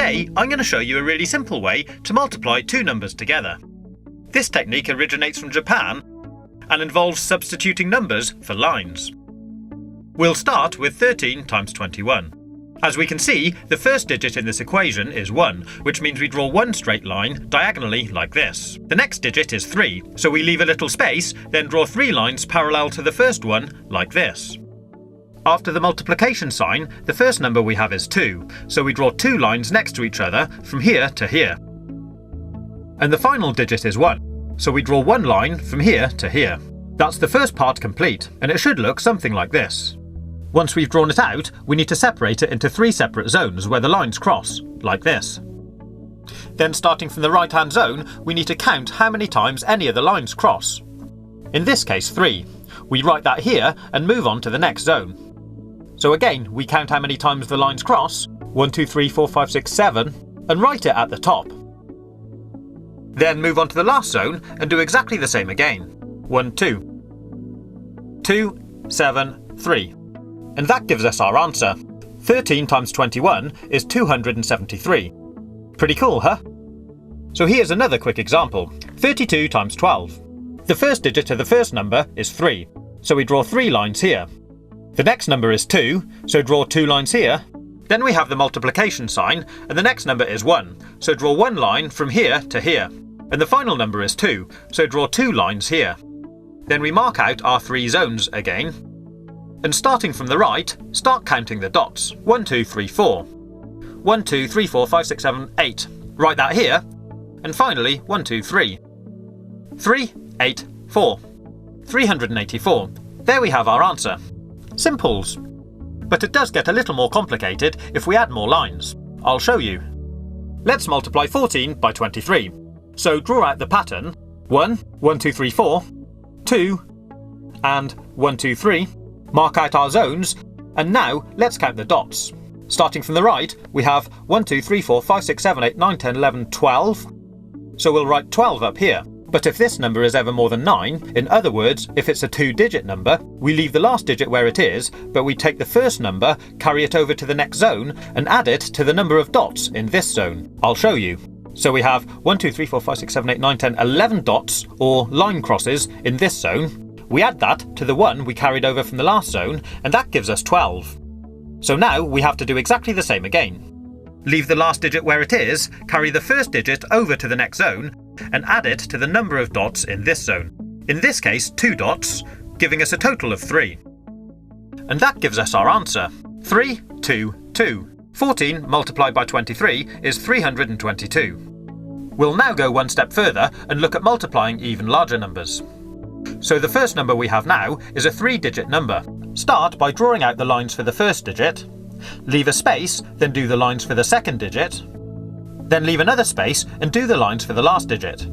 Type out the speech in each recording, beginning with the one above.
Today, I'm going to show you a really simple way to multiply two numbers together. This technique originates from Japan and involves substituting numbers for lines. We'll start with 13 times 21. As we can see, the first digit in this equation is 1, which means we draw one straight line diagonally like this. The next digit is 3, so we leave a little space, then draw 3 lines parallel to the first one like this. After the multiplication sign, the first number we have is 2, so we draw 2 lines next to each other from here to here. And the final digit is 1, so we draw 1 line from here to here. That's the first part complete, and it should look something like this. Once we've drawn it out, we need to separate it into 3 separate zones where the lines cross, like this. Then starting from the right-hand zone, we need to count how many times any of the lines cross. In this case 3. We write that here and move on to the next zone. So again, we count how many times the lines cross, 1, 2, 3, 4, 5, 6, 7, and write it at the top. Then move on to the last zone and do exactly the same again. 1, 2. 2, 7, 3. And that gives us our answer. 13 times 21 is 273. Pretty cool, huh? So here's another quick example. 32 times 12. The first digit of the first number is 3, so we draw 3 lines here. The next number is 2, so draw 2 lines here. Then we have the multiplication sign, and the next number is 1, so draw 1 line from here to here. And the final number is 2, so draw 2 lines here. Then we mark out our 3 zones again. And starting from the right, start counting the dots. 1, 2, 3, 4. 1, 2, 3, 4, 5, 6, 7, 8. Write that here. And finally, 1, 2, 3. 3, 8, 4. 384. There we have our answer. Simples. But it does get a little more complicated if we add more lines. I'll show you. Let's multiply 14 by 23. So draw out the pattern. 1, 1, 2, 3, 4. 2, and 1, 2, 3. Mark out our zones, and now let's count the dots. Starting from the right, we have 1, 2, 3, 4, 5, 6, 7, 8, 9, 10, 11, 12. So we'll write 12 up here. But if this number is ever more than 9, in other words, if it's a 2-digit number, we leave the last digit where it is, but we take the first number, carry it over to the next zone, and add it to the number of dots in this zone. I'll show you. So we have 1, 2, 3, 4, 5, 6, 7, 8, 9, 10, 11 dots, or line crosses, in this zone. We add that to the one we carried over from the last zone, and that gives us 12. So now we have to do exactly the same again. Leave the last digit where it is, carry the first digit over to the next zone, and add it to the number of dots in this zone. In this case, 2 dots, giving us a total of 3. And that gives us our answer. 3, 2, 2. 14 multiplied by 23 is 322. We'll now go one step further and look at multiplying even larger numbers. So the first number we have now is a 3-digit number. Start by drawing out the lines for the first digit, leave a space, then do the lines for the second digit, then leave another space and do the lines for the last digit.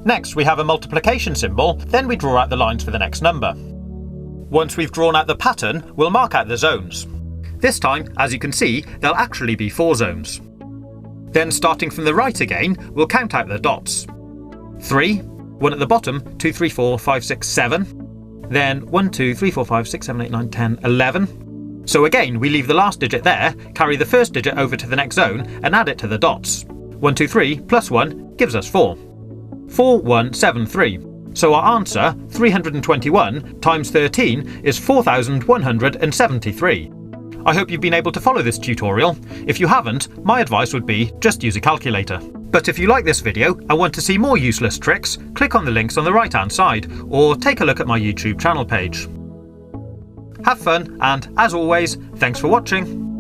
Next we have a multiplication symbol, then we draw out the lines for the next number. Once we've drawn out the pattern, we'll mark out the zones. This time, as you can see, there'll actually be 4 zones. Then starting from the right again, we'll count out the dots. 3, 1 at the bottom, 2, 3, 4, 5, 6, 7. Then 1, 2, 3, 4, 5, 6, 7, 8, 9, 10, 11. So again, we leave the last digit there, carry the first digit over to the next zone, and add it to the dots. 1, 2, 3 plus 1 gives us 4. 4, 1, 7, 3. So our answer, 321 times 13, is 4,173. I hope you've been able to follow this tutorial. If you haven't, my advice would be just use a calculator. But if you like this video and want to see more useless tricks, click on the links on the right-hand side, or take a look at my YouTube channel page. Have fun, and as always, thanks for watching.